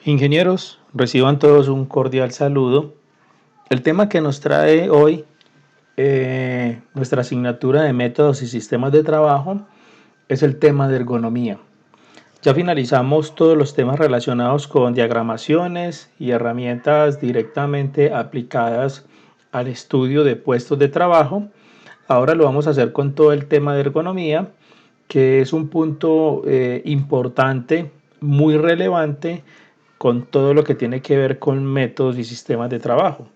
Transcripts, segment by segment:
Ingenieros, reciban todos un cordial saludo. El tema que nos trae hoy nuestra asignatura de métodos y sistemas de trabajo es el tema de ergonomía. Ya finalizamos todos los temas relacionados con diagramaciones y herramientas directamente aplicadas al estudio de puestos de trabajo. Ahora lo vamos a hacer con todo el tema de ergonomía, que es un punto importante, muy relevante con todo lo que tiene que ver con métodos y sistemas de trabajo,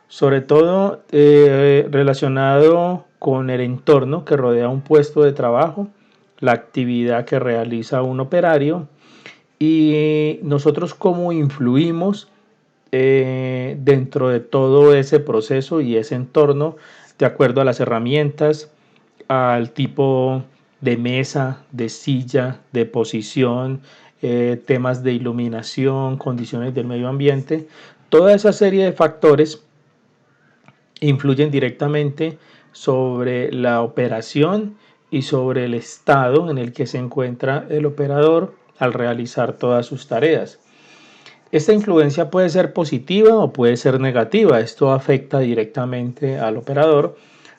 sobre todo relacionado con el entorno que rodea un puesto de trabajo, la actividad que realiza un operario y nosotros cómo influimos dentro de todo ese proceso y ese entorno de acuerdo a las herramientas, al tipo de mesa, de silla, de posición, temas de iluminación, condiciones del medio ambiente. Toda esa serie de factores influyen directamente sobre la operación y sobre el estado en el que se encuentra el operador al realizar todas sus tareas. Esta influencia puede ser positiva o puede ser negativa. Esto afecta directamente al operador.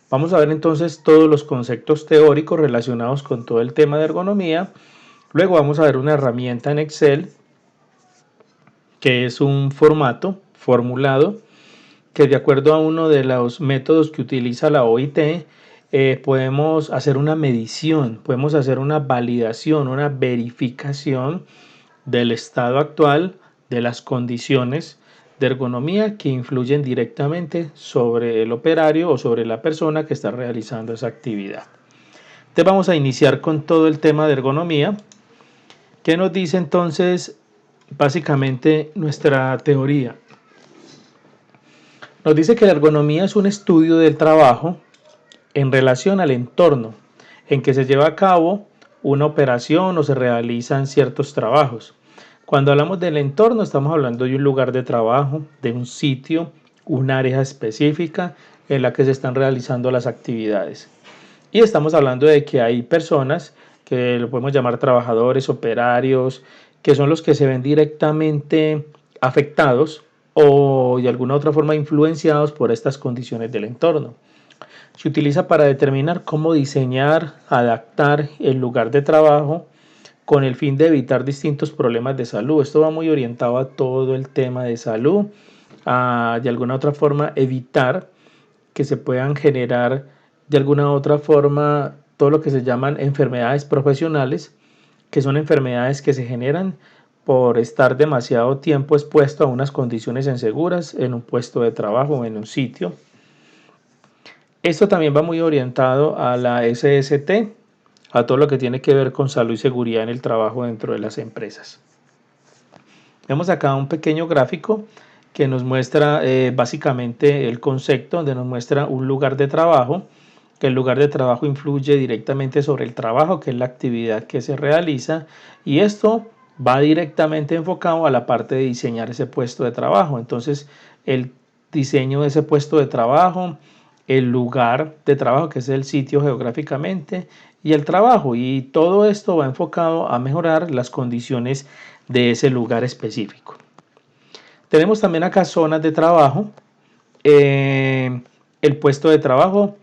Vamos a ver entonces todos los conceptos teóricos relacionados con todo el tema de ergonomía. Luego vamos a ver una herramienta en Excel que es un formato formulado que de acuerdo a uno de los métodos que utiliza la OIT podemos hacer una medición, podemos hacer una validación, una verificación del estado actual de las condiciones de ergonomía que influyen directamente sobre el operario o sobre la persona que está realizando esa actividad. Entonces vamos a iniciar con todo el tema de ergonomía. ¿Qué nos dice entonces básicamente nuestra teoría? Nos dice que la ergonomía es un estudio del trabajo en relación al entorno en que se lleva a cabo una operación o se realizan ciertos trabajos. Cuando hablamos del entorno estamos hablando de un lugar de trabajo, de un sitio, un área específica en la que se están realizando las actividades. Y estamos hablando de que hay personas que lo podemos llamar trabajadores, operarios, que son los que se ven directamente afectados o de alguna otra forma influenciados por estas condiciones del entorno. Se utiliza para determinar cómo diseñar, adaptar el lugar de trabajo con el fin de evitar distintos problemas de salud. Esto va muy orientado a todo el tema de salud, a de alguna otra forma evitar que se puedan generar de alguna otra forma todo lo que se llaman enfermedades profesionales, que son enfermedades que se generan por estar demasiado tiempo expuesto a unas condiciones inseguras en un puesto de trabajo o en un sitio. Esto también va muy orientado a la SST, a todo lo que tiene que ver con salud y seguridad en el trabajo dentro de las empresas. Vemos acá un pequeño gráfico que nos muestra básicamente el concepto, donde nos muestra un lugar de trabajo, que el lugar de trabajo influye directamente sobre el trabajo, que es la actividad que se realiza, y esto va directamente enfocado a la parte de diseñar ese puesto de trabajo. Entonces, el diseño de ese puesto de trabajo, el lugar de trabajo, que es el sitio geográficamente, y el trabajo, y todo esto va enfocado a mejorar las condiciones de ese lugar específico. Tenemos también acá zonas de trabajo, el puesto de trabajo.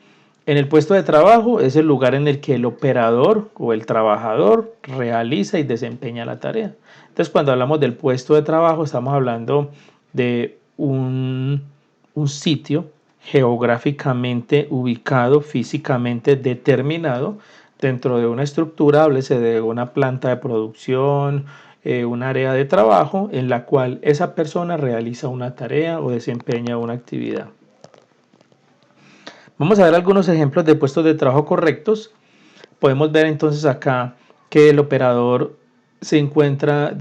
En el puesto de trabajo es el lugar en el que el operador o el trabajador realiza y desempeña la tarea. Entonces, cuando hablamos del puesto de trabajo, estamos hablando de un sitio geográficamente ubicado, físicamente determinado dentro de una estructura, háblese de una planta de producción, un área de trabajo en la cual esa persona realiza una tarea o desempeña una actividad. Vamos a ver algunos ejemplos de puestos de trabajo correctos. Podemos ver entonces acá que el operador se encuentra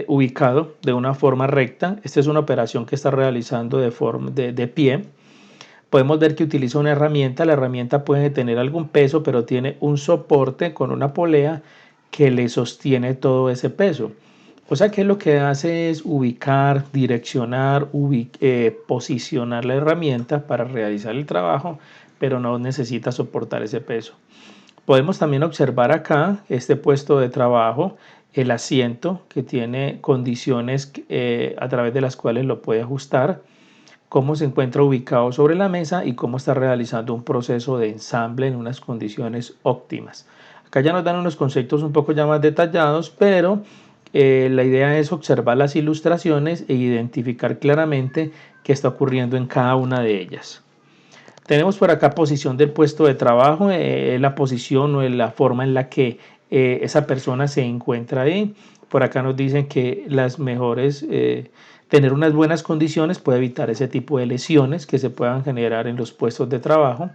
ubicado de una forma recta. Esta es una operación que está realizando de pie. Podemos ver que utiliza una herramienta. La herramienta puede tener algún peso, pero tiene un soporte con una polea que le sostiene todo ese peso. O sea que lo que hace es ubicar, direccionar, posicionar la herramienta para realizar el trabajo, pero no necesita soportar ese peso. Podemos también observar acá este puesto de trabajo el asiento, que tiene condiciones a través de las cuales lo puede ajustar, cómo se encuentra ubicado sobre la mesa y cómo está realizando un proceso de ensamble en unas condiciones óptimas. Acá ya nos dan unos conceptos un poco ya más detallados, pero la idea es observar las ilustraciones e identificar claramente qué está ocurriendo en cada una de ellas. Tenemos por acá posición del puesto de trabajo, la posición o la forma en la que esa persona se encuentra ahí. Por acá nos dicen que las mejores, tener unas buenas condiciones puede evitar ese tipo de lesiones que se puedan generar en los puestos de trabajo.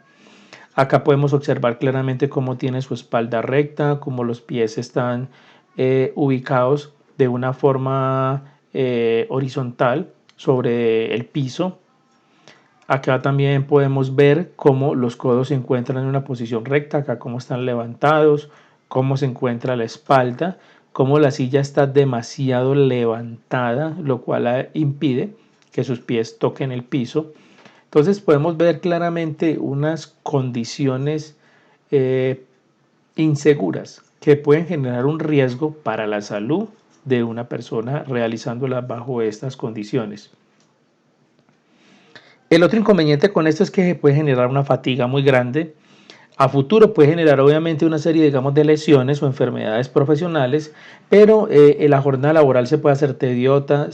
Acá podemos observar claramente cómo tiene su espalda recta, cómo los pies están ubicados de una forma horizontal sobre el piso. Acá también podemos ver cómo los codos se encuentran en una posición recta, acá cómo están levantados, cómo se encuentra la espalda, cómo la silla está demasiado levantada, lo cual impide que sus pies toquen el piso. Entonces podemos ver claramente unas condiciones inseguras que pueden generar un riesgo para la salud de una persona realizándolas bajo estas condiciones. El otro inconveniente con esto es que puede generar una fatiga muy grande. A futuro puede generar obviamente una serie, digamos, de lesiones o enfermedades profesionales, pero la jornada laboral se puede hacer tediosa,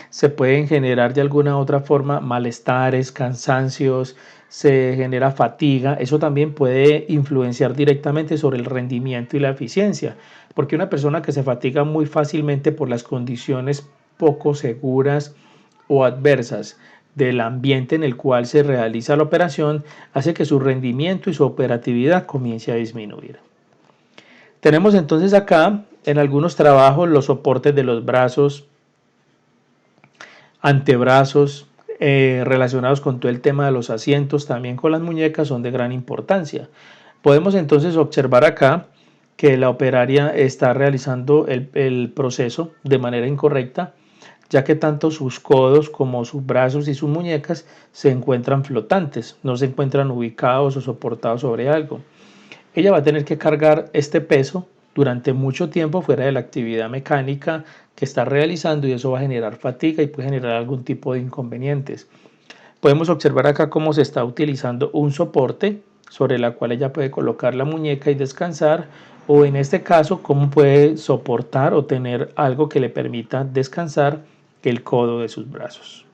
se pueden generar de alguna u otra forma malestares, cansancios, se genera fatiga. Eso también puede influenciar directamente sobre el rendimiento y la eficiencia, porque una persona que se fatiga muy fácilmente por las condiciones poco seguras o adversas del ambiente en el cual se realiza la operación hace que su rendimiento y su operatividad comience a disminuir. Tenemos entonces acá en algunos trabajos los soportes de los brazos, antebrazos, relacionados con todo el tema de los asientos, también con las muñecas, son de gran importancia. Podemos entonces observar acá que la operaria está realizando el proceso de manera incorrecta, ya que tanto sus codos como sus brazos y sus muñecas se encuentran flotantes, no se encuentran ubicados o soportados sobre algo. Ella va a tener que cargar este peso durante mucho tiempo fuera de la actividad mecánica que está realizando y eso va a generar fatiga y puede generar algún tipo de inconvenientes. Podemos observar acá cómo se está utilizando un soporte sobre la cual ella puede colocar la muñeca y descansar, o en este caso cómo puede soportar o tener algo que le permita descansar el codo de sus brazos.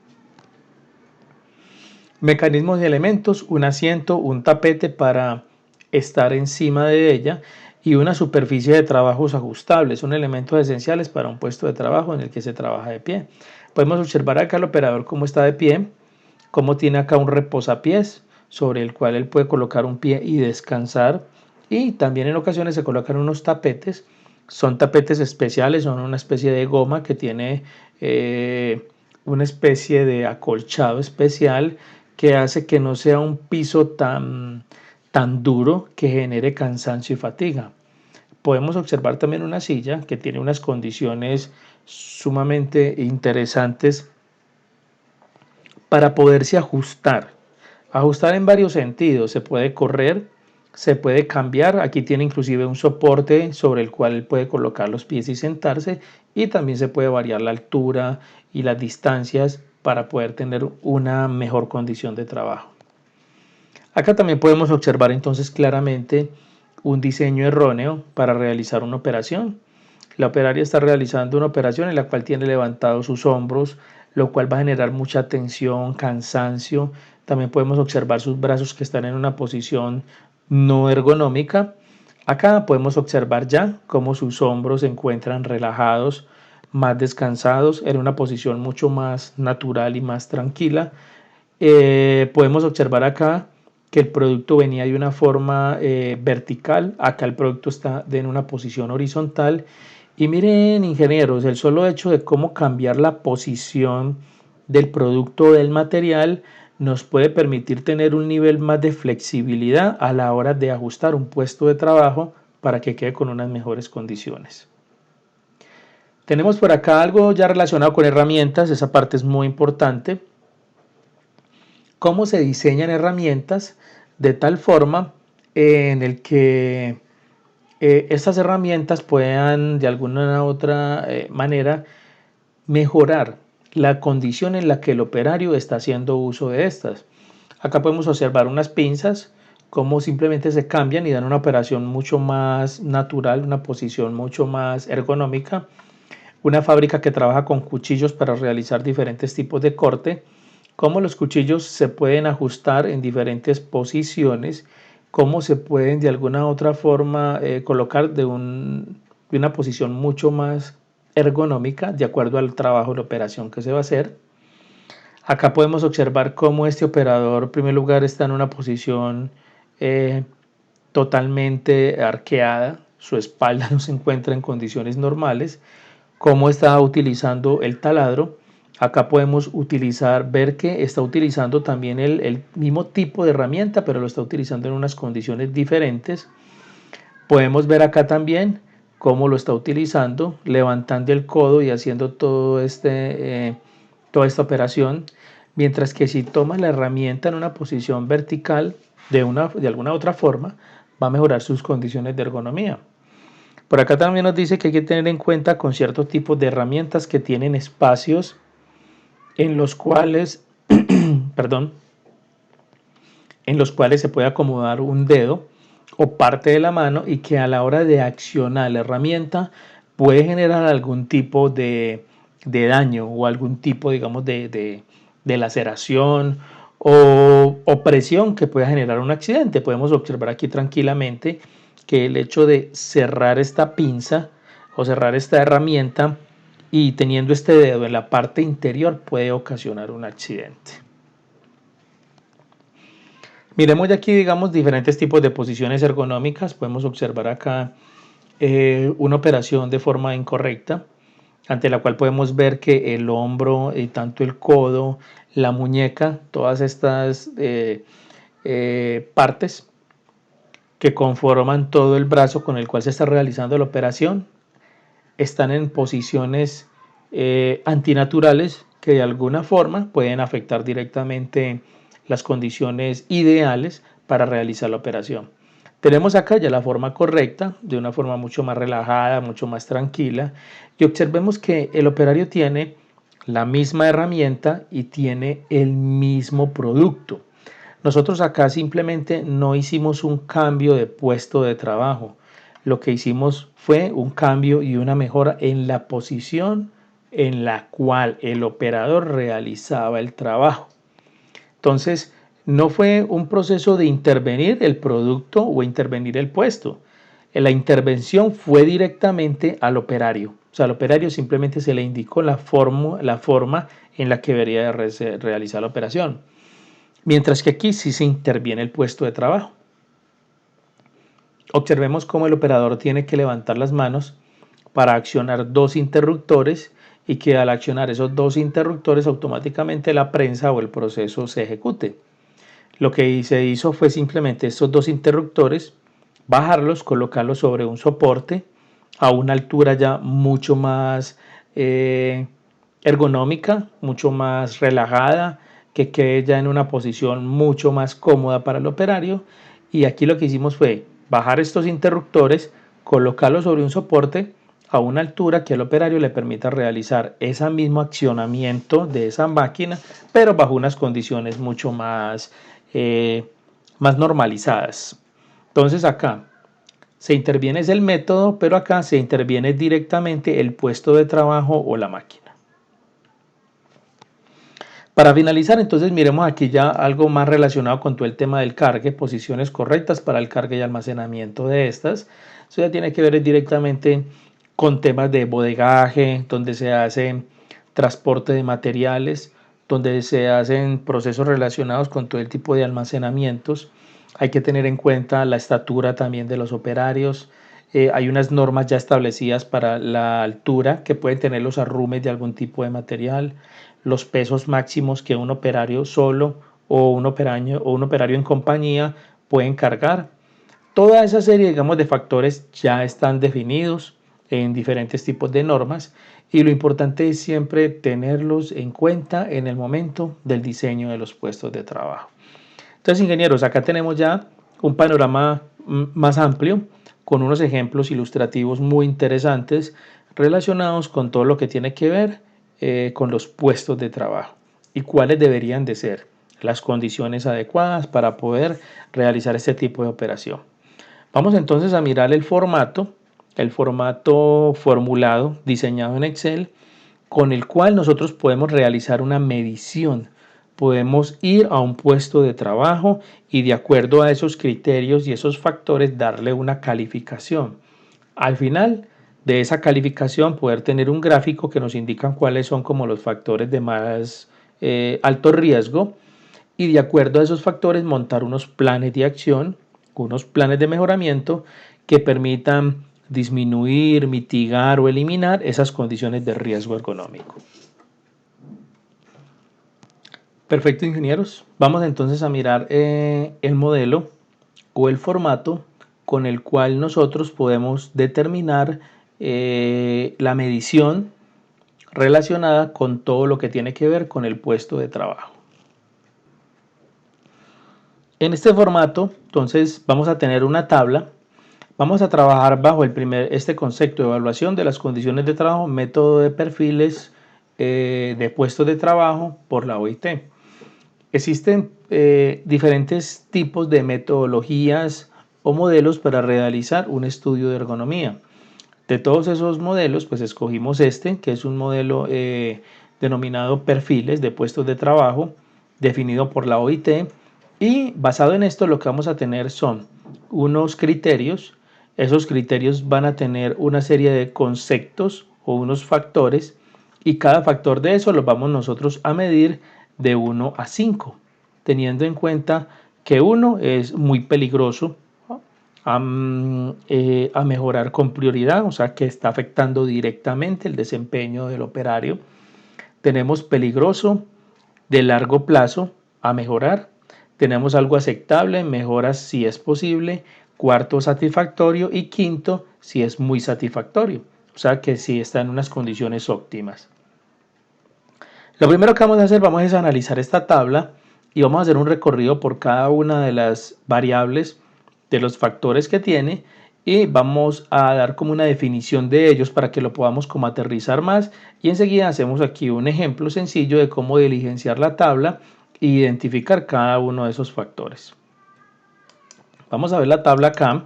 Mecanismos y elementos: un asiento, un tapete para estar encima de ella y una superficie de trabajos ajustables, son elementos esenciales para un puesto de trabajo en el que se trabaja de pie. Podemos observar acá al operador cómo está de pie, cómo tiene acá un reposapiés sobre el cual él puede colocar un pie y descansar, y también en ocasiones se colocan unos tapetes. Son tapetes especiales, son una especie de goma que tiene una especie de acolchado especial que hace que no sea un piso tan duro que genere cansancio y fatiga. Podemos observar también una silla que tiene unas condiciones sumamente interesantes para poderse ajustar. Ajustar en varios sentidos: se puede correr, se puede cambiar, aquí tiene inclusive un soporte sobre el cual él puede colocar los pies y sentarse, y también se puede variar la altura y las distancias para poder tener una mejor condición de trabajo. Acá también podemos observar entonces claramente un diseño erróneo para realizar una operación. La operaria está realizando una operación en la cual tiene levantados sus hombros, lo cual va a generar mucha tensión, cansancio. También podemos observar sus brazos que están en una posición no ergonómica. Acá podemos observar ya cómo sus hombros se encuentran relajados, más descansados, en una posición mucho más natural y más tranquila. Podemos observar acá que el producto venía de una forma vertical, acá el producto está en una posición horizontal. Y miren, ingenieros, el solo hecho de cómo cambiar la posición del producto, del material, nos puede permitir tener un nivel más de flexibilidad a la hora de ajustar un puesto de trabajo para que quede con unas mejores condiciones. Tenemos por acá algo ya relacionado con herramientas, esa parte es muy importante. Cómo se diseñan herramientas de tal forma en el que estas herramientas puedan de alguna u otra manera mejorar la condición en la que el operario está haciendo uso de estas. Acá podemos observar unas pinzas, cómo simplemente se cambian y dan una operación mucho más natural, una posición mucho más ergonómica. Una fábrica que trabaja con cuchillos para realizar diferentes tipos de corte, cómo los cuchillos se pueden ajustar en diferentes posiciones, cómo se pueden de alguna u otra forma colocar de una posición mucho más ergonómica de acuerdo al trabajo de la operación que se va a hacer. Acá podemos observar cómo este operador en primer lugar está en una posición totalmente arqueada, su espalda no se encuentra en condiciones normales, cómo está utilizando el taladro. Acá podemos ver que está utilizando también el mismo tipo de herramienta, pero lo está utilizando en unas condiciones diferentes. Podemos ver acá también cómo lo está utilizando, levantando el codo y haciendo toda esta operación, mientras que si toma la herramienta en una posición vertical, de alguna otra forma, va a mejorar sus condiciones de ergonomía. Por acá también nos dice que hay que tener en cuenta con ciertos tipos de herramientas que tienen espacios en los cuales, perdón, en los cuales se puede acomodar un dedo o parte de la mano y que a la hora de accionar la herramienta puede generar algún tipo de daño o algún tipo, digamos, de laceración o presión que pueda generar un accidente. Podemos observar aquí tranquilamente que el hecho de cerrar esta pinza o cerrar esta herramienta y teniendo este dedo en la parte interior puede ocasionar un accidente. Miremos ya aquí, digamos, diferentes tipos de posiciones ergonómicas. Podemos observar acá una operación de forma incorrecta, ante la cual podemos ver que el hombro, tanto el codo, la muñeca, todas estas partes que conforman todo el brazo con el cual se está realizando la operación, están en posiciones antinaturales que de alguna forma pueden afectar directamente las condiciones ideales para realizar la operación. Tenemos acá ya la forma correcta, de una forma mucho más relajada, mucho más tranquila, y observemos que el operario tiene la misma herramienta y tiene el mismo producto. Nosotros acá simplemente no hicimos un cambio de puesto de trabajo. Lo que hicimos fue un cambio y una mejora en la posición en la cual el operador realizaba el trabajo. Entonces, no fue un proceso de intervenir el producto o intervenir el puesto. La intervención fue directamente al operario. O sea, al operario simplemente se le indicó la forma en la que debería realizar la operación. Mientras que aquí sí se interviene el puesto de trabajo. Observemos cómo el operador tiene que levantar las manos para accionar dos interruptores y que al accionar esos dos interruptores automáticamente la prensa o el proceso se ejecute. Lo que se hizo fue simplemente estos dos interruptores, bajarlos, colocarlos sobre un soporte a una altura ya mucho más ergonómica, mucho más relajada, que quede ya en una posición mucho más cómoda para el operario. Y aquí lo que hicimos fue bajar estos interruptores, colocarlos sobre un soporte a una altura que al operario le permita realizar ese mismo accionamiento de esa máquina, pero bajo unas condiciones mucho más normalizadas. Entonces acá se interviene es el método, pero acá se interviene directamente el puesto de trabajo o la máquina. Para finalizar, entonces miremos aquí ya algo más relacionado con todo el tema del cargue, posiciones correctas para el cargue y almacenamiento de estas. Eso ya tiene que ver directamente con temas de bodegaje, donde se hace transporte de materiales, donde se hacen procesos relacionados con todo el tipo de almacenamientos. Hay que tener en cuenta la estatura también de los operarios. Hay unas normas ya establecidas para la altura que pueden tener los arrumes de algún tipo de material, los pesos máximos que un operario solo o un operario en compañía pueden cargar. Toda esa serie, digamos, de factores ya están definidos en diferentes tipos de normas y lo importante es siempre tenerlos en cuenta en el momento del diseño de los puestos de trabajo. Entonces, ingenieros, acá tenemos ya un panorama más amplio con unos ejemplos ilustrativos muy interesantes relacionados con todo lo que tiene que ver con los puestos de trabajo y cuáles deberían de ser las condiciones adecuadas para poder realizar este tipo de operación. Vamos entonces a mirar el formato formulado, diseñado en Excel, con el cual nosotros podemos realizar una medición. Podemos ir a un puesto de trabajo y de acuerdo a esos criterios y esos factores darle una calificación. Al final de esa calificación poder tener un gráfico que nos indican cuáles son como los factores de más alto riesgo y de acuerdo a esos factores montar unos planes de acción, unos planes de mejoramiento que permitan disminuir, mitigar o eliminar esas condiciones de riesgo ergonómico. Perfecto, ingenieros. Vamos entonces a mirar el modelo o el formato con el cual nosotros podemos determinar la medición relacionada con todo lo que tiene que ver con el puesto de trabajo. En este formato, entonces, vamos a tener una tabla. Vamos a trabajar bajo este concepto de evaluación de las condiciones de trabajo, método de perfiles de puestos de trabajo por la OIT. Existen diferentes tipos de metodologías o modelos para realizar un estudio de ergonomía. De todos esos modelos, pues escogimos este, que es un modelo denominado perfiles de puestos de trabajo, definido por la OIT, y basado en esto lo que vamos a tener son unos criterios. Esos criterios van a tener una serie de conceptos o unos factores y cada factor de eso los vamos nosotros a medir de 1 a 5, teniendo en cuenta que 1 es muy peligroso a mejorar con prioridad, o sea que está afectando directamente el desempeño del operario. Tenemos peligroso de largo plazo a mejorar. Tenemos algo aceptable, mejoras si es posible. Cuarto, satisfactorio. Y quinto, si es muy satisfactorio. O sea que si está en unas condiciones óptimas. Lo primero que vamos a hacer, vamos a analizar esta tabla y vamos a hacer un recorrido por cada una de las variables, de los factores que tiene, y vamos a dar como una definición de ellos para que lo podamos como aterrizar más, y enseguida hacemos aquí un ejemplo sencillo de cómo diligenciar la tabla e identificar cada uno de esos factores. Vamos a ver la tabla acá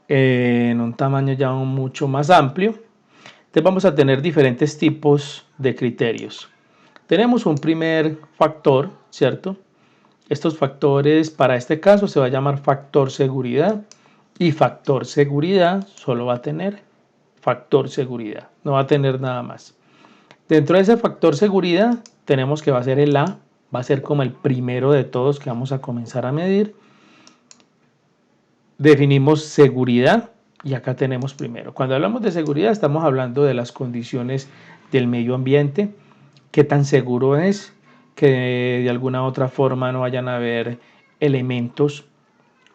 en un tamaño ya mucho más amplio. Entonces vamos a tener diferentes tipos de criterios. Tenemos un primer factor, ¿cierto? Estos factores para este caso se va a llamar factor seguridad, y factor seguridad solo va a tener factor seguridad, no va a tener nada más. Dentro de ese factor seguridad tenemos que va a ser el A, va a ser como el primero de todos que vamos a comenzar a medir. Definimos seguridad y acá tenemos primero. Cuando hablamos de seguridad estamos hablando de las condiciones del medio ambiente, qué tan seguro es, que de alguna otra forma no vayan a haber elementos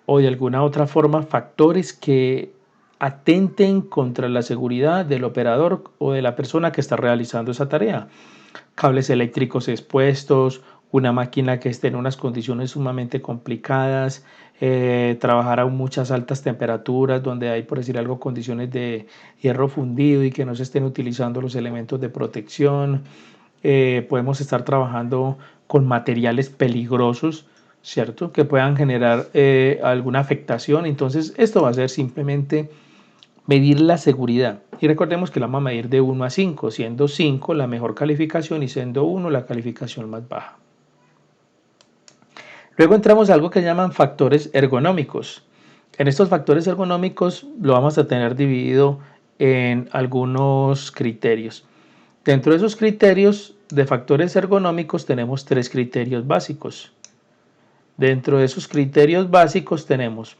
o de alguna otra forma factores que atenten contra la seguridad del operador o de la persona que está realizando esa tarea. Cables eléctricos expuestos, una máquina que esté en unas condiciones sumamente complicadas, trabajar a muchas altas temperaturas donde hay, por decir algo, condiciones de hierro fundido y que no se estén utilizando los elementos de protección. Podemos estar trabajando con materiales peligrosos, ¿cierto? Que puedan generar alguna afectación. Entonces esto va a ser simplemente medir la seguridad. Y recordemos que la vamos a medir de 1 a 5, siendo 5 la mejor calificación y siendo 1 la calificación más baja. Luego entramos a algo que llaman factores ergonómicos. En estos factores ergonómicos lo vamos a tener dividido en algunos criterios. Dentro de esos criterios de factores ergonómicos tenemos 3 criterios básicos. Dentro de esos criterios básicos tenemos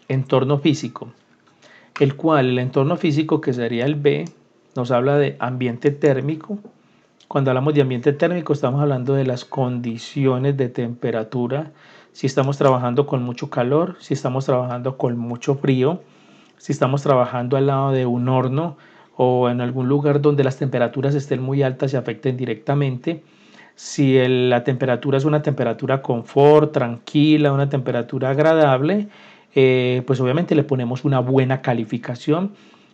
entorno físico, el cual el entorno físico, que sería el B, nos habla de ambiente térmico. Cuando hablamos de ambiente térmico estamos hablando de las condiciones de temperatura, si estamos trabajando con mucho calor, si estamos trabajando con mucho frío, si estamos trabajando al lado de un horno o en algún lugar donde las temperaturas estén muy altas y afecten directamente. Si la temperatura es una temperatura confort, tranquila, una temperatura agradable, pues obviamente le ponemos una buena calificación.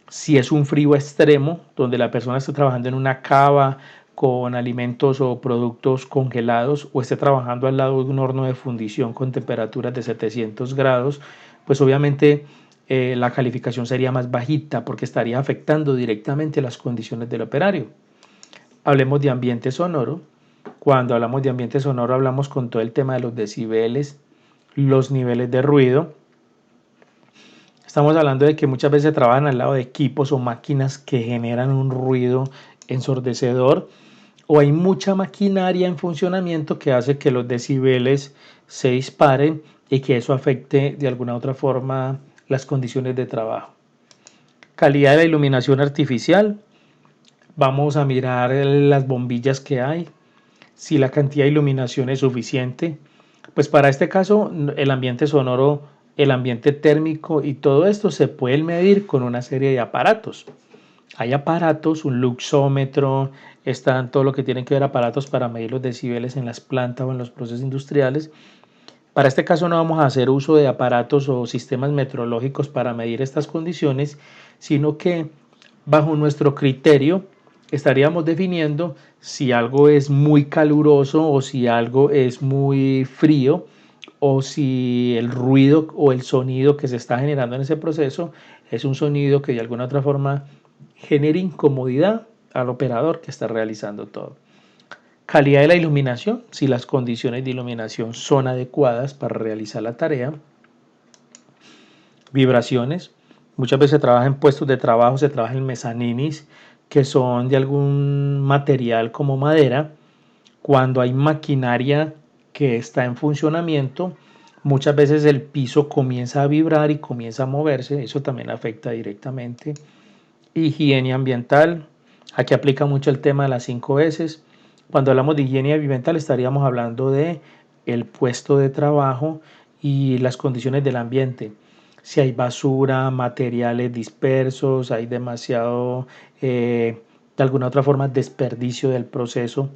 Si es un frío extremo, donde la persona está trabajando en una cava con alimentos o productos congelados o esté trabajando al lado de un horno de fundición con temperaturas de 700 grados, pues obviamente la calificación sería más bajita porque estaría afectando directamente las condiciones del operario. Hablemos de ambiente sonoro. Cuando hablamos de ambiente sonoro hablamos con todo el tema de los decibeles, los niveles de ruido. Estamos hablando de que muchas veces trabajan al lado de equipos o máquinas que generan un ruido ensordecedor, o hay mucha maquinaria en funcionamiento que hace que los decibeles se disparen y que eso afecte de alguna u otra forma las condiciones de trabajo. Calidad de la iluminación artificial. Vamos a mirar las bombillas que hay, si la cantidad de iluminación es suficiente. Pues para este caso, el ambiente sonoro, el ambiente térmico y todo esto se puede medir con una serie de aparatos. Hay aparatos, un luxómetro, están todo lo que tienen que ver aparatos para medir los decibeles en las plantas o en los procesos industriales. Para este caso no vamos a hacer uso de aparatos o sistemas meteorológicos para medir estas condiciones, sino que bajo nuestro criterio estaríamos definiendo si algo es muy caluroso o si algo es muy frío, o si el ruido o el sonido que se está generando en ese proceso es un sonido que de alguna otra forma genere incomodidad al operador que está realizando todo. Calidad de la iluminación, si las condiciones de iluminación son adecuadas para realizar la tarea. Vibraciones, muchas veces se trabaja en puestos de trabajo, se trabaja en mezaninis que son de algún material como madera. Cuando hay maquinaria que está en funcionamiento, muchas veces el piso comienza a vibrar y comienza a moverse, eso también afecta directamente. Higiene ambiental, aquí aplica mucho el tema de las 5 S. Cuando hablamos de higiene ambiental estaríamos hablando de el puesto de trabajo y las condiciones del ambiente. Si hay basura, materiales dispersos, hay demasiado, de alguna otra forma, desperdicio del proceso,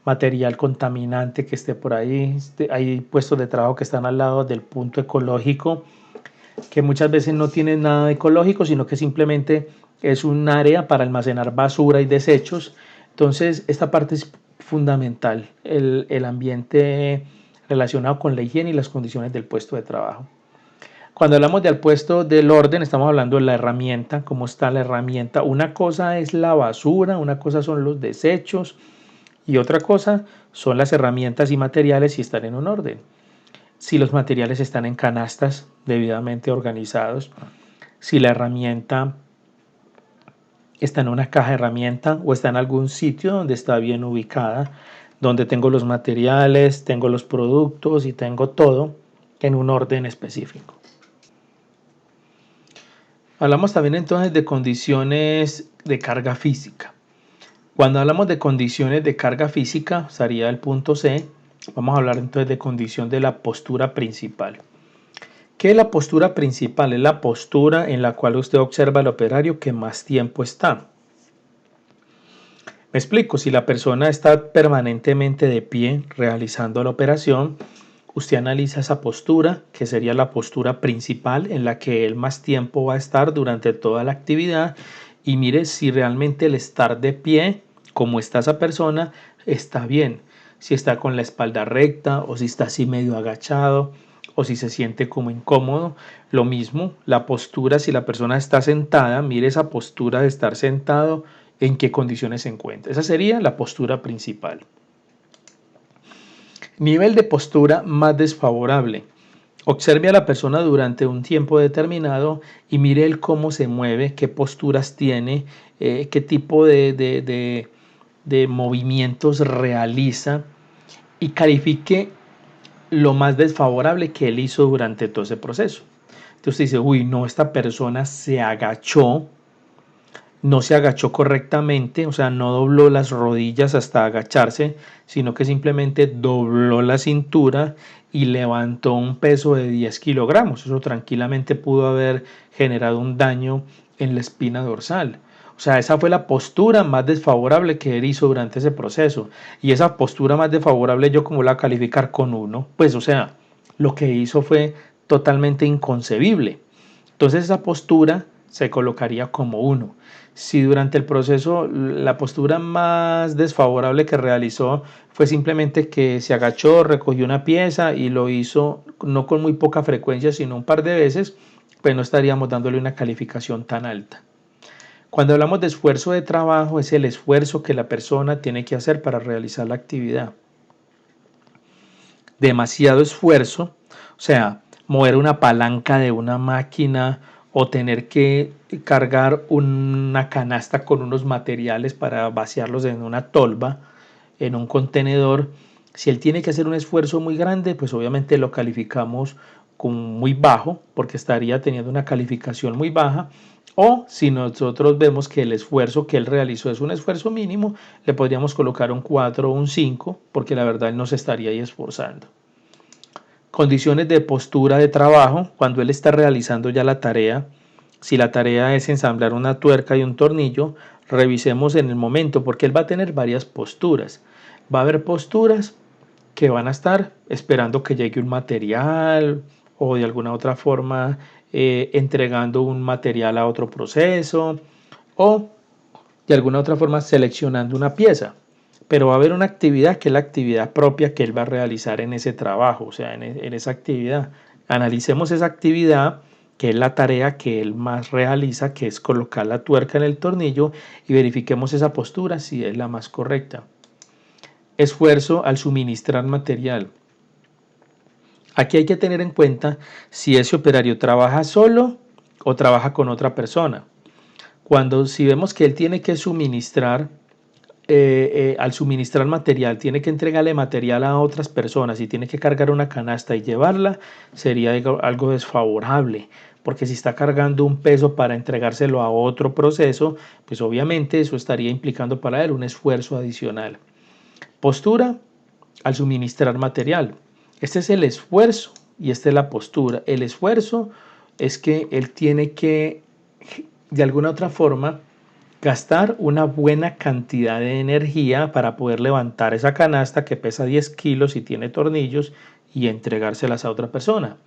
material contaminante que esté por ahí. Hay puestos de trabajo que están al lado del punto ecológico, que muchas veces no tienen nada ecológico, sino que simplemente es un área para almacenar basura y desechos. Entonces, esta parte es fundamental, el ambiente relacionado con la higiene y las condiciones del puesto de trabajo. Cuando hablamos del puesto del orden, estamos hablando de la herramienta, cómo está la herramienta. Una cosa es la basura, una cosa son los desechos y otra cosa son las herramientas y materiales si están en un orden. Si los materiales están en canastas debidamente organizados, si la herramienta está en una caja de herramienta o está en algún sitio donde está bien ubicada, donde tengo los materiales, tengo los productos y tengo todo en un orden específico. Hablamos también entonces de condiciones de carga física. Cuando hablamos de condiciones de carga física, sería el punto C, vamos a hablar entonces de condición de la postura principal. ¿Qué es la postura principal? Es la postura en la cual usted observa al operario que más tiempo está. Me explico, si la persona está permanentemente de pie realizando la operación, usted analiza esa postura, que sería la postura principal en la que él más tiempo va a estar durante toda la actividad, y mire si realmente el estar de pie, como está esa persona, está bien. Si está con la espalda recta o si está así medio agachado o si se siente como incómodo. Lo mismo, la postura, si la persona está sentada, mire esa postura de estar sentado, en qué condiciones se encuentra. Esa sería la postura principal. Nivel de postura más desfavorable. Observe a la persona durante un tiempo determinado y mire el cómo se mueve, qué posturas tiene, qué tipo de movimientos realiza y califique lo más desfavorable que él hizo durante todo ese proceso. Entonces usted dice, uy, no, esta persona se agachó, no se agachó correctamente, o sea, no dobló las rodillas hasta agacharse, sino que simplemente dobló la cintura y levantó un peso de 10 kilogramos. Eso tranquilamente pudo haber generado un daño en la espina dorsal. O sea, esa fue la postura más desfavorable que él hizo durante ese proceso. Y esa postura más desfavorable, yo como la calificar con 1, pues o sea, lo que hizo fue totalmente inconcebible. Entonces esa postura se colocaría como 1. Si durante el proceso la postura más desfavorable que realizó fue simplemente que se agachó, recogió una pieza y lo hizo no con muy poca frecuencia, sino un par de veces, pues no estaríamos dándole una calificación tan alta. Cuando hablamos de esfuerzo de trabajo, es el esfuerzo que la persona tiene que hacer para realizar la actividad. Demasiado esfuerzo, o sea, mover una palanca de una máquina o tener que cargar una canasta con unos materiales para vaciarlos en una tolva, en un contenedor. Si él tiene que hacer un esfuerzo muy grande, pues obviamente lo calificamos con muy bajo, porque estaría teniendo una calificación muy baja. O si nosotros vemos que el esfuerzo que él realizó es un esfuerzo mínimo, le podríamos colocar un 4 o un 5, porque la verdad él no se estaría ahí esforzando. Condiciones de postura de trabajo, cuando él está realizando ya la tarea. Si la tarea es ensamblar una tuerca y un tornillo, revisemos en el momento, porque él va a tener varias posturas. Va a haber posturas que van a estar esperando que llegue un material o de alguna otra forma entregando un material a otro proceso o de alguna otra forma seleccionando una pieza. Pero va a haber una actividad que es la actividad propia que él va a realizar en ese trabajo, o sea, en esa actividad. Analicemos esa actividad, que es la tarea que él más realiza, que es colocar la tuerca en el tornillo, y verifiquemos esa postura si es la más correcta. Esfuerzo al suministrar material. Aquí hay que tener en cuenta si ese operario trabaja solo o trabaja con otra persona. Si vemos que él tiene que suministrar, al suministrar material, tiene que entregarle material a otras personas y tiene que cargar una canasta y llevarla, sería algo desfavorable, porque si está cargando un peso para entregárselo a otro proceso, pues obviamente eso estaría implicando para él un esfuerzo adicional. Postura al suministrar material. Este es el esfuerzo y esta es la postura. El esfuerzo es que él tiene que, de alguna otra forma, gastar una buena cantidad de energía para poder levantar esa canasta que pesa 10 kilos y tiene tornillos y entregárselas a otra persona.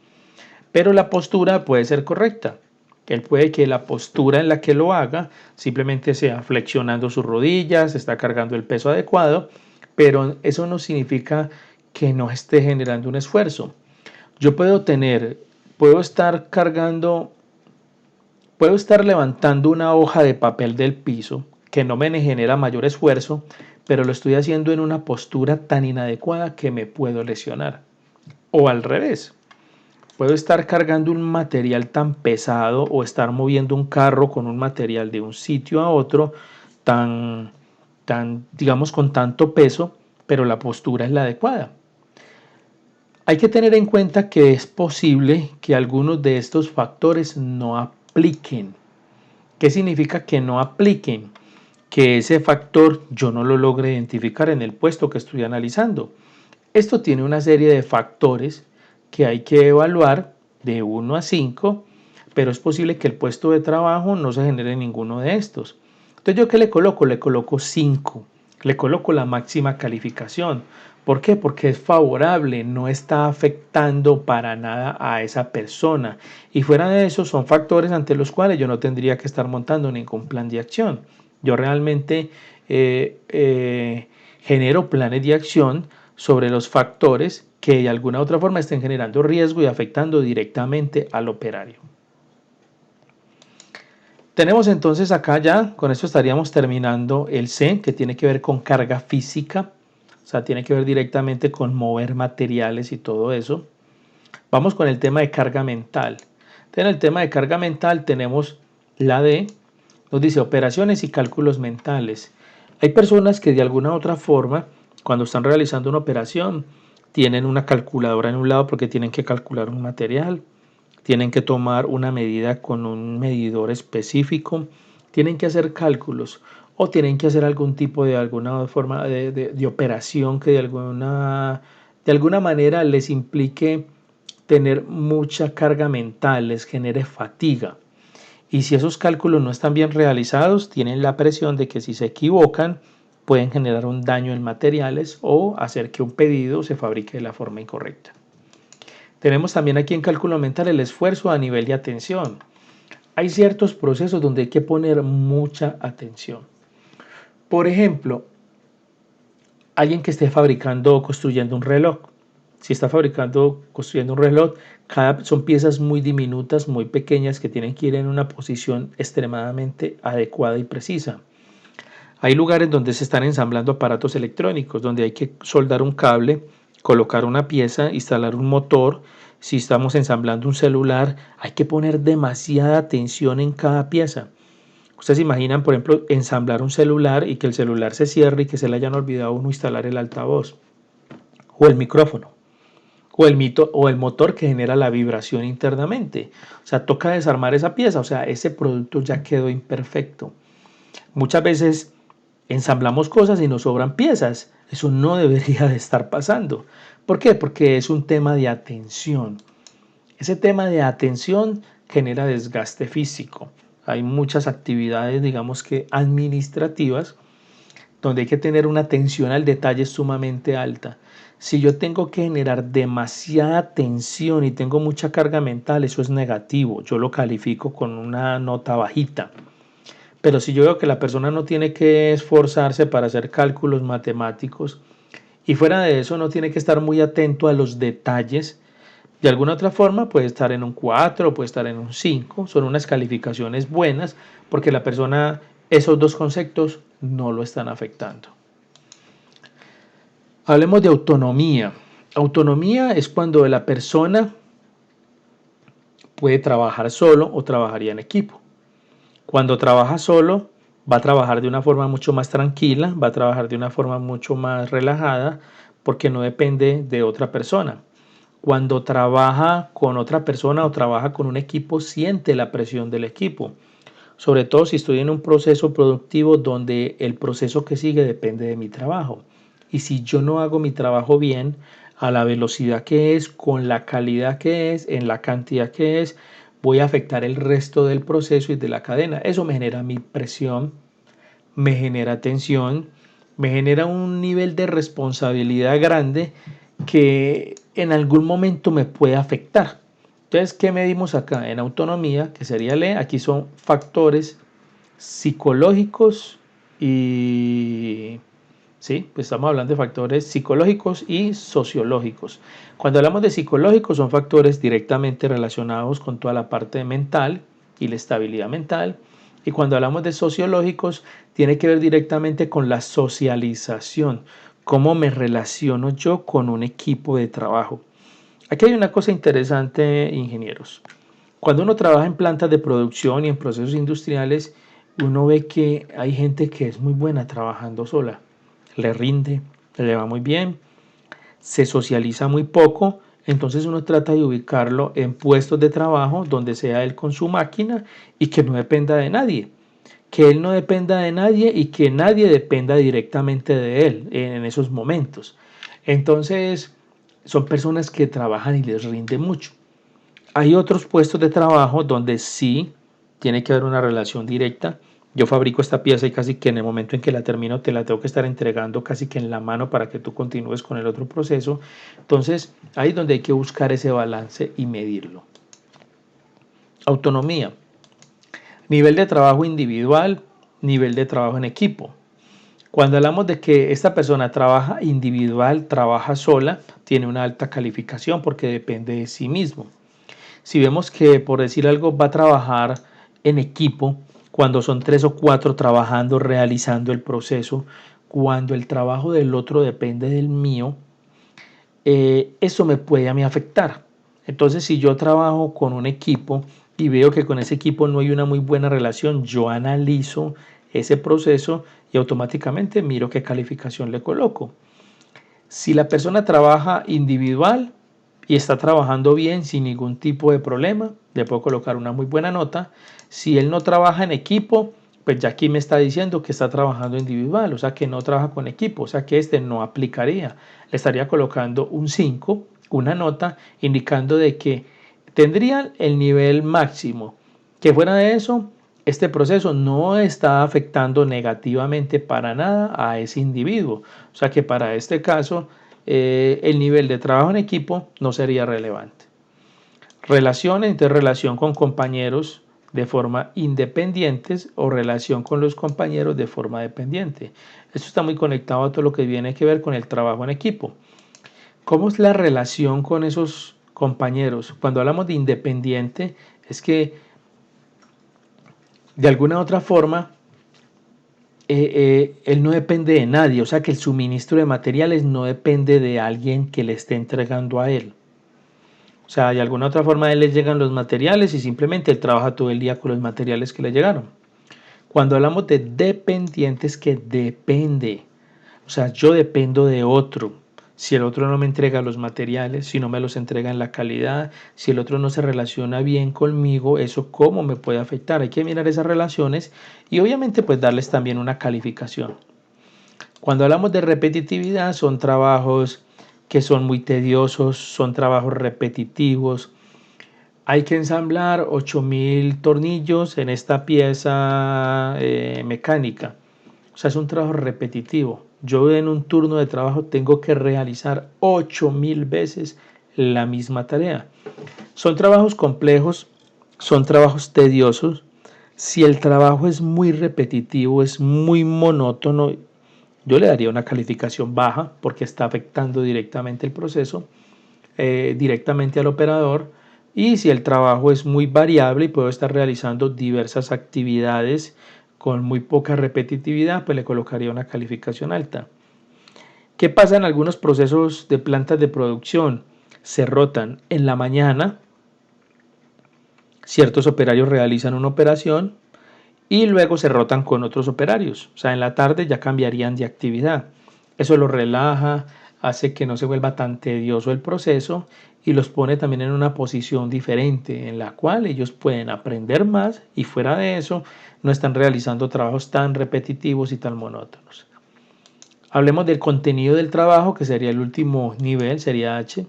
Pero la postura puede ser correcta. Él puede que la postura en la que lo haga simplemente sea flexionando sus rodillas, está cargando el peso adecuado, pero eso no significa que no esté generando un esfuerzo. Yo puedo estar levantando una hoja de papel del piso que no me genera mayor esfuerzo, pero lo estoy haciendo en una postura tan inadecuada que me puedo lesionar. O al revés, puedo estar cargando un material tan pesado o estar moviendo un carro con un material de un sitio a otro digamos, con tanto peso, pero la postura es la adecuada. Hay que tener en cuenta que es posible que algunos de estos factores no apliquen. ¿Qué significa que no apliquen? Que ese factor yo no lo logre identificar en el puesto que estoy analizando. Esto tiene una serie de factores que hay que evaluar de 1 a 5, pero es posible que el puesto de trabajo no se genere ninguno de estos. Entonces, ¿yo qué le coloco? Le coloco 5, le coloco la máxima calificación. ¿Por qué? Porque es favorable, no está afectando para nada a esa persona. Y fuera de eso, son factores ante los cuales yo no tendría que estar montando ningún plan de acción. Yo realmente genero planes de acción sobre los factores que de alguna u otra forma estén generando riesgo y afectando directamente al operario. Tenemos entonces acá ya, con esto estaríamos terminando el C, que tiene que ver con carga física, o sea, tiene que ver directamente con mover materiales y todo eso. Vamos con el tema de carga mental. En el tema de carga mental tenemos la D, nos dice operaciones y cálculos mentales. Hay personas que de alguna u otra forma, cuando están realizando una operación, tienen una calculadora en un lado porque tienen que calcular un material, tienen que tomar una medida con un medidor específico, tienen que hacer cálculos o tienen que hacer algún tipo de alguna forma de operación que de alguna manera les implique tener mucha carga mental, les genere fatiga. Y si esos cálculos no están bien realizados, tienen la presión de que si se equivocan, pueden generar un daño en materiales o hacer que un pedido se fabrique de la forma incorrecta. Tenemos también aquí en cálculo mental el esfuerzo a nivel de atención. Hay ciertos procesos donde hay que poner mucha atención. Por ejemplo, alguien que esté fabricando o construyendo un reloj. Si está construyendo un reloj, son piezas muy diminutas, muy pequeñas, que tienen que ir en una posición extremadamente adecuada y precisa. Hay lugares donde se están ensamblando aparatos electrónicos, donde hay que soldar un cable, colocar una pieza, instalar un motor. Si estamos ensamblando un celular, hay que poner demasiada atención en cada pieza. Ustedes se imaginan, por ejemplo, ensamblar un celular y que el celular se cierre y que se le hayan olvidado a uno instalar el altavoz o el micrófono o el motor que genera la vibración internamente. O sea, toca desarmar esa pieza, o sea, ese producto ya quedó imperfecto. Muchas veces ensamblamos cosas y nos sobran piezas. Eso no debería de estar pasando. ¿Por qué? Porque es un tema de atención. Ese tema de atención genera desgaste físico. Hay muchas actividades, digamos que administrativas, donde hay que tener una atención al detalle sumamente alta. Si yo tengo que generar demasiada atención y tengo mucha carga mental, eso es negativo. Yo lo califico con una nota bajita. Pero si yo veo que la persona no tiene que esforzarse para hacer cálculos matemáticos y fuera de eso no tiene que estar muy atento a los detalles, de alguna otra forma puede estar en un 4, puede estar en un 5, son unas calificaciones buenas porque la persona, esos dos conceptos no lo están afectando. Hablemos de autonomía. Autonomía es cuando la persona puede trabajar solo o trabajaría en equipo. Cuando trabaja solo, va a trabajar de una forma mucho más tranquila, va a trabajar de una forma mucho más relajada porque no depende de otra persona. Cuando trabaja con otra persona o trabaja con un equipo, siente la presión del equipo. Sobre todo si estoy en un proceso productivo donde el proceso que sigue depende de mi trabajo. Y si yo no hago mi trabajo bien, a la velocidad que es, con la calidad que es, en la cantidad que es, voy a afectar el resto del proceso y de la cadena. Eso me genera mi presión, me genera tensión, me genera un nivel de responsabilidad grande que en algún momento me puede afectar. Entonces, ¿qué medimos acá? En autonomía, que sería LE, aquí son factores psicológicos y... Sí, pues estamos hablando de factores psicológicos y sociológicos. Cuando hablamos de psicológicos son factores directamente relacionados con toda la parte mental y la estabilidad mental. Y cuando hablamos de sociológicos, tiene que ver directamente con la socialización, cómo me relaciono yo con un equipo de trabajo. Aquí hay una cosa interesante, ingenieros. Cuando uno trabaja en plantas de producción y en procesos industriales, uno ve que hay gente que es muy buena trabajando sola. Le rinde, le va muy bien, se socializa muy poco, entonces uno trata de ubicarlo en puestos de trabajo donde sea él con su máquina y que no dependa de nadie. Que él no dependa de nadie y que nadie dependa directamente de él en esos momentos. Entonces, son personas que trabajan y les rinde mucho. Hay otros puestos de trabajo donde sí tiene que haber una relación directa. Yo fabrico esta pieza y casi que en el momento en que la termino te la tengo que estar entregando casi que en la mano para que tú continúes con el otro proceso. Entonces, ahí es donde hay que buscar ese balance y medirlo. Autonomía. Nivel de trabajo individual, nivel de trabajo en equipo. Cuando hablamos de que esta persona trabaja individual, trabaja sola, tiene una alta calificación porque depende de sí mismo. Si vemos que, por decir algo, va a trabajar en equipo, cuando son 3 o 4 trabajando, realizando el proceso, cuando el trabajo del otro depende del mío, eso me puede a mí afectar. Entonces, si yo trabajo con un equipo y veo que con ese equipo no hay una muy buena relación, yo analizo ese proceso y automáticamente miro qué calificación le coloco. Si la persona trabaja individual y está trabajando bien sin ningún tipo de problema, le puedo colocar una muy buena nota. Si él no trabaja en equipo, pues ya aquí me está diciendo que está trabajando individual, o sea que no trabaja con equipo, o sea que este no aplicaría. Le estaría colocando un 5, una nota indicando de que tendría el nivel máximo. Que fuera de eso, este proceso no está afectando negativamente para nada a ese individuo. O sea que para este caso, el nivel de trabajo en equipo no sería relevante. Relación, entonces relación con compañeros de forma independientes o relación con los compañeros de forma dependiente. Esto está muy conectado a todo lo que viene que ver con el trabajo en equipo. ¿Cómo es la relación con esos compañeros? Cuando hablamos de independiente, es que de alguna u otra forma él no depende de nadie, o sea que el suministro de materiales no depende de alguien que le esté entregando a él. O sea, de alguna otra forma a él le llegan los materiales y simplemente él trabaja todo el día con los materiales que le llegaron. Cuando hablamos de dependientes, que depende, o sea, yo dependo de otro. Si el otro no me entrega los materiales, si no me los entrega en la calidad, si el otro no se relaciona bien conmigo, eso cómo me puede afectar. Hay que mirar esas relaciones y obviamente pues darles también una calificación. Cuando hablamos de repetitividad, son trabajos que son muy tediosos, son trabajos repetitivos. Hay que ensamblar 8000 tornillos en esta pieza mecánica. O sea, es un trabajo repetitivo. Yo en un turno de trabajo tengo que realizar 8000 veces la misma tarea. Son trabajos complejos, son trabajos tediosos. Si el trabajo es muy repetitivo, es muy monótono, yo le daría una calificación baja porque está afectando directamente el proceso, directamente al operador. Y si el trabajo es muy variable y puedo estar realizando diversas actividades con muy poca repetitividad, pues le colocaría una calificación alta. ¿Qué pasa en algunos procesos de plantas de producción? Se rotan en la mañana, ciertos operarios realizan una operación y luego se rotan con otros operarios. O sea, en la tarde ya cambiarían de actividad. Eso los relaja, hace que no se vuelva tan tedioso el proceso y los pone también en una posición diferente en la cual ellos pueden aprender más y fuera de eso no están realizando trabajos tan repetitivos y tan monótonos. Hablemos del contenido del trabajo, que sería el último nivel, sería H,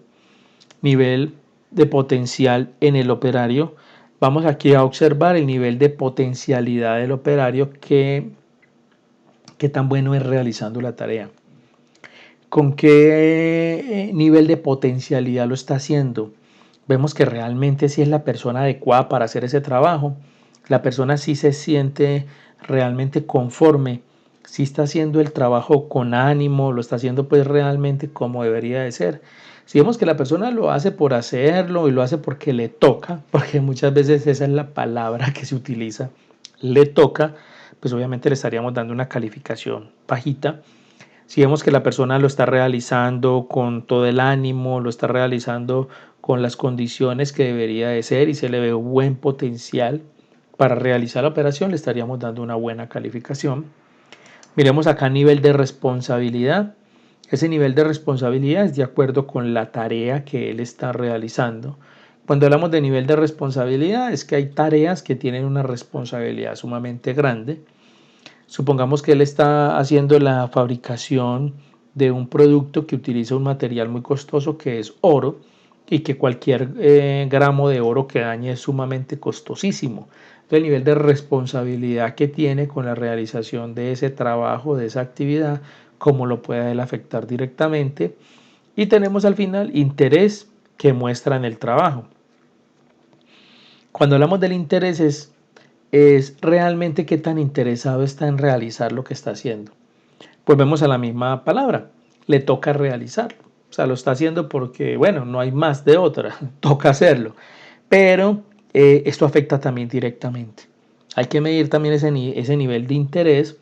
nivel de potencial en el operario. Vamos aquí a observar el nivel de potencialidad del operario, que tan bueno es realizando la tarea. ¿Con qué nivel de potencialidad lo está haciendo? Vemos que realmente sí es la persona adecuada para hacer ese trabajo. La persona sí se siente realmente conforme, sí está haciendo el trabajo con ánimo, lo está haciendo pues realmente como debería de ser. Si vemos que la persona lo hace por hacerlo y lo hace porque le toca, porque muchas veces esa es la palabra que se utiliza, le toca, pues obviamente le estaríamos dando una calificación bajita. Si vemos que la persona lo está realizando con todo el ánimo, lo está realizando con las condiciones que debería de ser y se le ve buen potencial para realizar la operación, le estaríamos dando una buena calificación. Miremos acá nivel de responsabilidad. Ese nivel de responsabilidad es de acuerdo con la tarea que él está realizando. Cuando hablamos de nivel de responsabilidad es que hay tareas que tienen una responsabilidad sumamente grande. Supongamos que él está haciendo la fabricación de un producto que utiliza un material muy costoso que es oro y que cualquier gramo de oro que dañe es sumamente costosísimo. Entonces, el nivel de responsabilidad que tiene con la realización de ese trabajo, de esa actividad, cómo lo puede él afectar directamente. Y tenemos al final interés que muestra en el trabajo. Cuando hablamos del interés es realmente qué tan interesado está en realizar lo que está haciendo. Pues vemos a la misma palabra, le toca realizarlo. O sea, lo está haciendo porque, bueno, no hay más de otra, toca hacerlo. Pero esto afecta también directamente. Hay que medir también ese nivel de interés.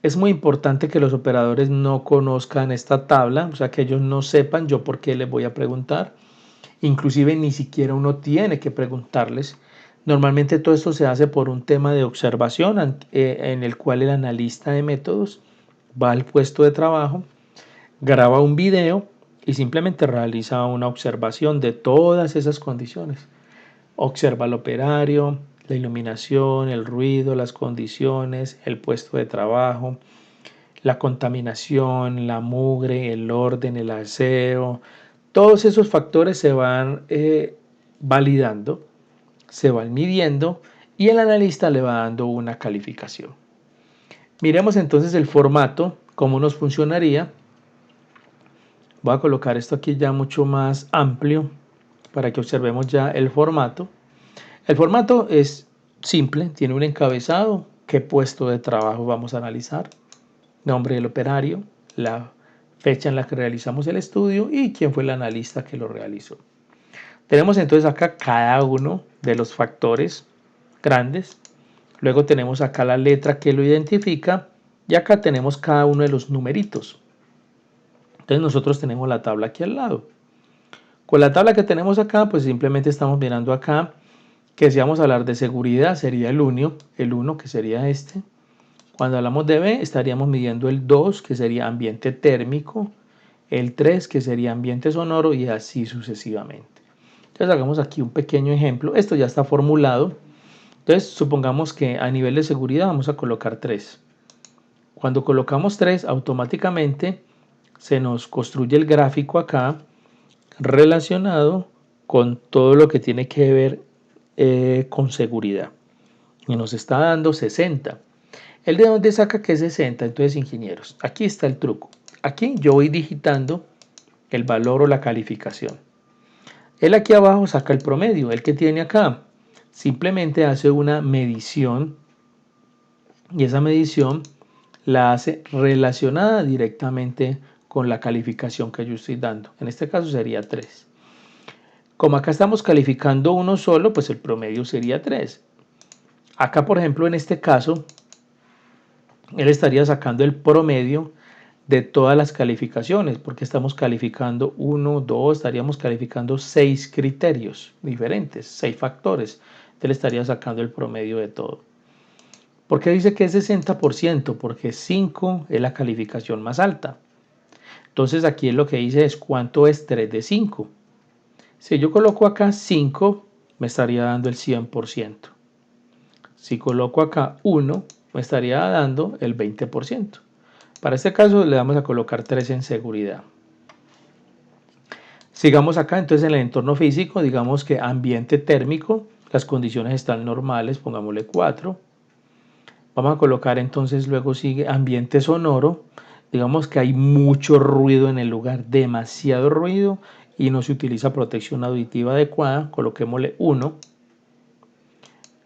Es muy importante que los operadores no conozcan esta tabla, o sea, que ellos no sepan yo por qué les voy a preguntar. Inclusive ni siquiera uno tiene que preguntarles. Normalmente todo esto se hace por un tema de observación en el cual el analista de métodos va al puesto de trabajo, graba un video y simplemente realiza una observación de todas esas condiciones. Observa al operario, la iluminación, el ruido, las condiciones, el puesto de trabajo, la contaminación, la mugre, el orden, el aseo. Todos esos factores se van validando, se van midiendo y el analista le va dando una calificación. Miremos entonces el formato, cómo nos funcionaría. Voy a colocar esto aquí ya mucho más amplio para que observemos ya el formato. El formato es simple, tiene un encabezado, qué puesto de trabajo vamos a analizar, nombre del operario, la fecha en la que realizamos el estudio y quién fue el analista que lo realizó. Tenemos entonces acá cada uno de los factores grandes. Luego tenemos acá la letra que lo identifica y acá tenemos cada uno de los numeritos. Entonces nosotros tenemos la tabla aquí al lado. Con la tabla que tenemos acá, pues simplemente estamos mirando acá que si vamos a hablar de seguridad sería el 1 que sería este. Cuando hablamos de B estaríamos midiendo el 2 que sería ambiente térmico, el 3 que sería ambiente sonoro y así sucesivamente. Entonces hagamos aquí un pequeño ejemplo. Esto ya está formulado. Entonces supongamos que a nivel de seguridad vamos a colocar 3. Cuando colocamos 3 automáticamente se nos construye el gráfico acá relacionado con todo lo que tiene que ver con seguridad. Y nos está dando 60. ¿El de dónde saca que es 60? Entonces, ingenieros, aquí está el truco. Aquí yo voy digitando el valor o la calificación. Él aquí abajo saca el promedio. El que tiene acá simplemente hace una medición y esa medición la hace relacionada directamente con la calificación que yo estoy dando. En este caso sería 3. Como acá estamos calificando uno solo, pues el promedio sería 3. Acá, por ejemplo, en este caso, él estaría sacando el promedio de todas las calificaciones, porque estamos calificando 1, 2, estaríamos calificando 6 criterios diferentes, 6 factores. Él estaría sacando el promedio de todo. ¿Por qué dice que es 60%? Porque 5 es la calificación más alta. Entonces aquí lo que dice es cuánto es 3 de 5. Si yo coloco acá 5, me estaría dando el 100%. Si coloco acá 1, me estaría dando el 20%. Para este caso le vamos a colocar 3 en seguridad. Sigamos acá, entonces en el entorno físico, digamos que ambiente térmico, las condiciones están normales, pongámosle 4. Vamos a colocar entonces, luego sigue ambiente sonoro, digamos que hay mucho ruido en el lugar, demasiado ruido y no se utiliza protección auditiva adecuada, coloquémosle 1.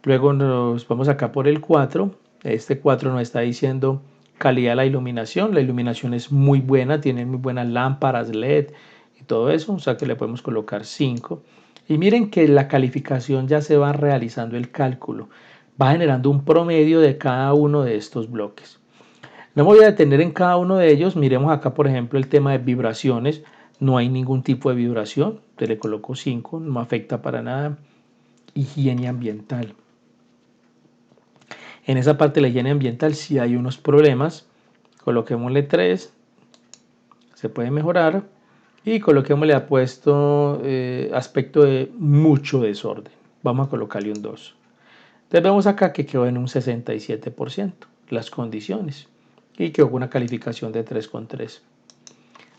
Luego nos vamos acá por el 4, este 4 nos está diciendo calidad de la iluminación es muy buena, tiene muy buenas lámparas LED y todo eso, o sea que le podemos colocar 5. Y miren que la calificación ya se va realizando el cálculo, va generando un promedio de cada uno de estos bloques. No me voy a detener en cada uno de ellos, miremos acá por ejemplo el tema de vibraciones, no hay ningún tipo de vibración, te le coloco 5, no afecta para nada. Higiene ambiental. En esa parte de la higiene ambiental sí hay unos problemas, coloquémosle 3, se puede mejorar y coloquémosle apuesto aspecto de mucho desorden, vamos a colocarle un 2. Entonces vemos acá que quedó en un 67% las condiciones y quedó con una calificación de 3,3.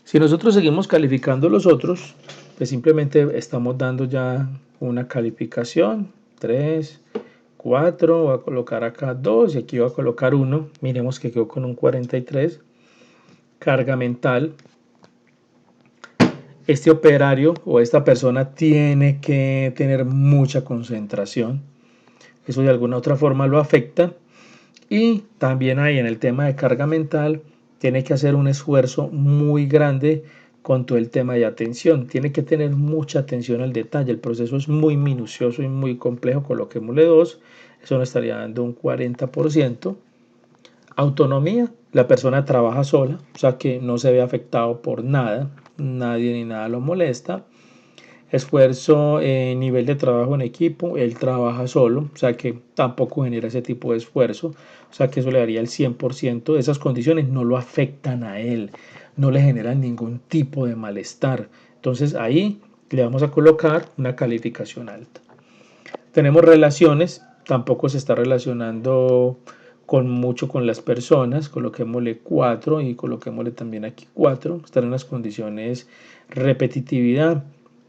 Si nosotros seguimos calificando los otros, pues simplemente estamos dando ya una calificación 3, 4, voy a colocar acá 2 y aquí voy a colocar 1, miremos que quedó con un 43. Carga mental, este operario o esta persona tiene que tener mucha concentración, eso de alguna otra forma lo afecta. Y también ahí en el tema de carga mental tiene que hacer un esfuerzo muy grande con todo el tema de atención, tiene que tener mucha atención al detalle, el proceso es muy minucioso y muy complejo, coloquémosle 2, eso nos estaría dando un 40%. Autonomía, la persona trabaja sola, o sea que no se ve afectado por nada, nadie ni nada lo molesta. Esfuerzo, nivel de trabajo en equipo, él trabaja solo, o sea que tampoco genera ese tipo de esfuerzo, o sea que eso le daría el 100%, esas condiciones no lo afectan a él, no le generan ningún tipo de malestar, entonces ahí le vamos a colocar una calificación alta. Tenemos relaciones, tampoco se está relacionando mucho con las personas, coloquémosle 4 y coloquémosle también aquí 4, están en las condiciones repetitividad,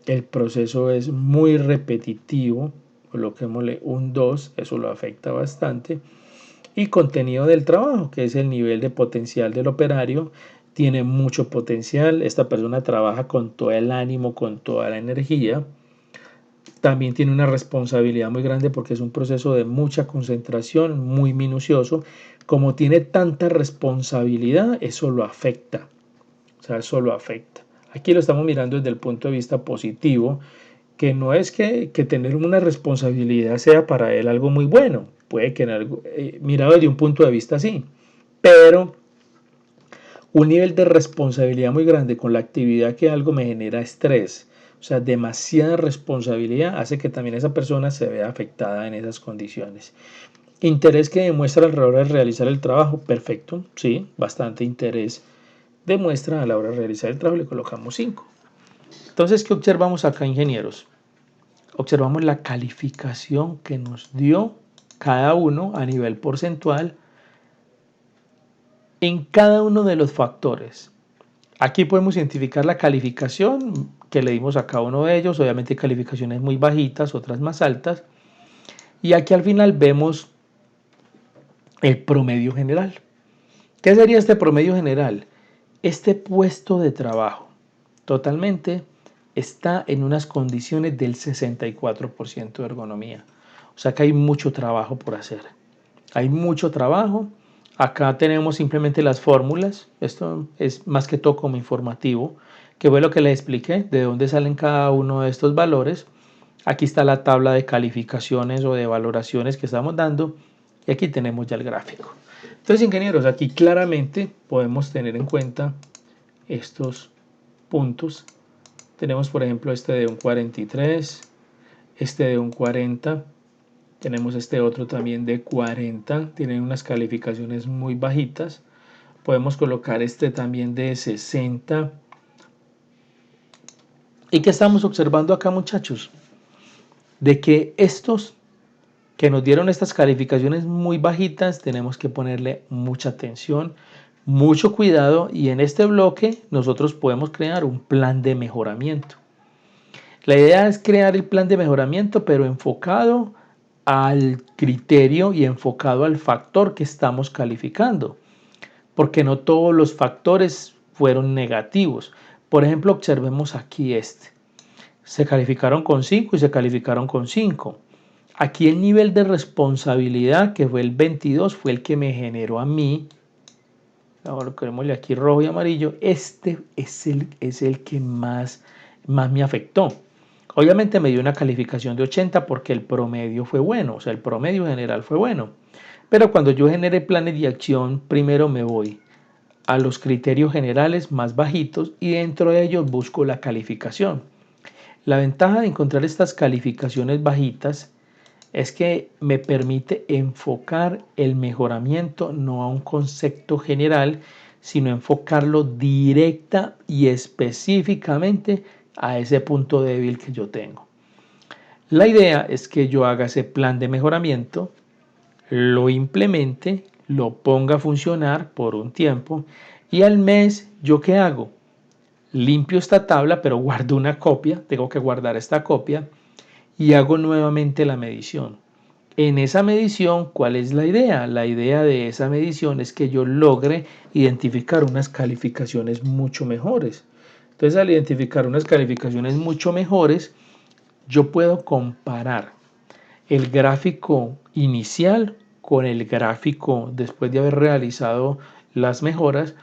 el proceso es muy repetitivo, coloquémosle un 2, eso lo afecta bastante. Y contenido del trabajo, que es el nivel de potencial del operario, tiene mucho potencial, esta persona trabaja con todo el ánimo, con toda la energía. también tiene una responsabilidad muy grande porque es un proceso de mucha concentración, muy minucioso. Como tiene tanta responsabilidad, eso lo afecta. O sea, eso lo afecta. Aquí lo estamos mirando desde el punto de vista positivo, que no es que tener una responsabilidad sea para él algo muy bueno. Puede que mirado desde un punto de vista sí, pero un nivel de responsabilidad muy grande con la actividad que algo me genera estrés. O sea, demasiada responsabilidad hace que también esa persona se vea afectada en esas condiciones. Interés que demuestra a la hora de realizar el trabajo, perfecto, sí, bastante interés demuestra a la hora de realizar el trabajo, le colocamos 5. Entonces, ¿qué observamos acá, ingenieros? Observamos la calificación que nos dio cada uno a nivel porcentual en cada uno de los factores. Aquí podemos identificar la calificación que le dimos a cada uno de ellos, obviamente calificaciones muy bajitas, otras más altas, y aquí al final vemos el promedio general. ¿Qué sería este promedio general? Este puesto de trabajo totalmente está en unas condiciones del 64% de ergonomía. O sea que hay mucho trabajo por hacer. Hay mucho trabajo. Acá tenemos simplemente las fórmulas. Esto es más que todo como informativo, que fue lo que les expliqué, de dónde salen cada uno de estos valores. Aquí está la tabla de calificaciones o de valoraciones que estamos dando. Y aquí tenemos ya el gráfico. Entonces, ingenieros, aquí claramente podemos tener en cuenta estos puntos. Tenemos, por ejemplo, este de un 43, este de un 40. Tenemos este otro también de 40, tienen unas calificaciones muy bajitas. Podemos colocar este también de 60. ¿Y qué estamos observando acá, muchachos? De que estos que nos dieron estas calificaciones muy bajitas, tenemos que ponerle mucha atención, mucho cuidado, y en este bloque nosotros podemos crear un plan de mejoramiento. La idea es crear el plan de mejoramiento, pero enfocado al criterio y enfocado al factor que estamos calificando, porque no todos los factores fueron negativos. Por ejemplo, observemos aquí este. Se calificaron con 5 y se calificaron con 5. Aquí el nivel de responsabilidad, que fue el 22, fue el que me generó a mí. Ahora coloquémosle aquí rojo y amarillo. Este es el que más me afectó. Obviamente me dio una calificación de 80 porque el promedio fue bueno, o sea, el promedio general fue bueno. Pero cuando yo genere planes de acción, primero me voy a los criterios generales más bajitos y dentro de ellos busco la calificación. La ventaja de encontrar estas calificaciones bajitas es que me permite enfocar el mejoramiento no a un concepto general, sino enfocarlo directa y específicamente a ese punto débil que yo tengo. La idea es que yo haga ese plan de mejoramiento, lo implemente, lo ponga a funcionar por un tiempo y al mes, ¿yo qué hago? Limpio esta tabla, pero guardo una copia, tengo que guardar esta copia y hago nuevamente la medición. En esa medición, ¿cuál es la idea? La idea de esa medición es que yo logre identificar unas calificaciones mucho mejores. Entonces, al identificar unas calificaciones mucho mejores, yo puedo comparar el gráfico inicial con el gráfico después de haber realizado las mejoras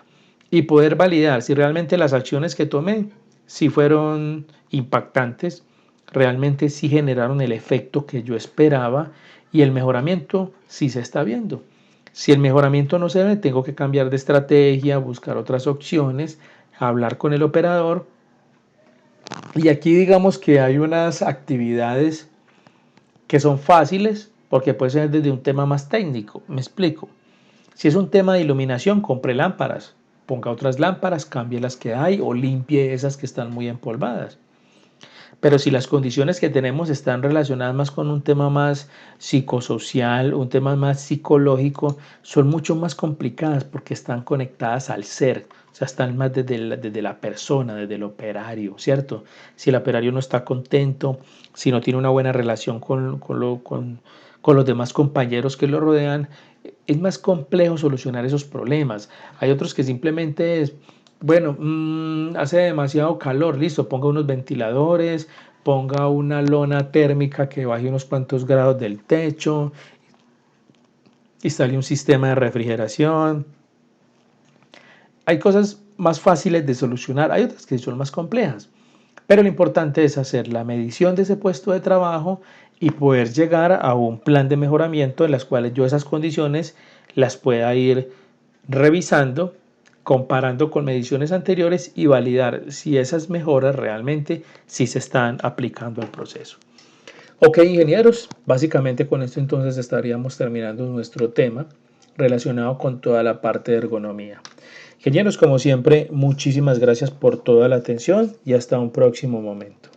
y poder validar si realmente las acciones que tomé si fueron impactantes, realmente sí generaron el efecto que yo esperaba y el mejoramiento sí se está viendo. Si el mejoramiento no se ve, tengo que cambiar de estrategia, buscar otras opciones, hablar con el operador. Y aquí digamos que hay unas actividades que son fáciles porque puede ser desde un tema más técnico. Me explico. Si es un tema de iluminación, compre lámparas, ponga otras lámparas, cambie las que hay o limpie esas que están muy empolvadas. Pero si las condiciones que tenemos están relacionadas más con un tema más psicosocial, un tema más psicológico, son mucho más complicadas porque están conectadas al ser, o sea, están más desde la persona, desde el operario, ¿cierto? Si el operario no está contento, si no tiene una buena relación con los demás compañeros que lo rodean, es más complejo solucionar esos problemas. Hay otros que simplemente es, bueno, hace demasiado calor, listo, ponga unos ventiladores, ponga una lona térmica que baje unos cuantos grados del techo, instale un sistema de refrigeración. Hay cosas más fáciles de solucionar, hay otras que son más complejas, pero lo importante es hacer la medición de ese puesto de trabajo y poder llegar a un plan de mejoramiento en las cuales yo esas condiciones las pueda ir revisando, comparando con mediciones anteriores y validar si esas mejoras realmente sí se están aplicando al proceso. Ok, ingenieros, básicamente con esto entonces estaríamos terminando nuestro tema relacionado con toda la parte de ergonomía. Ingenieros, como siempre, muchísimas gracias por toda la atención y hasta un próximo momento.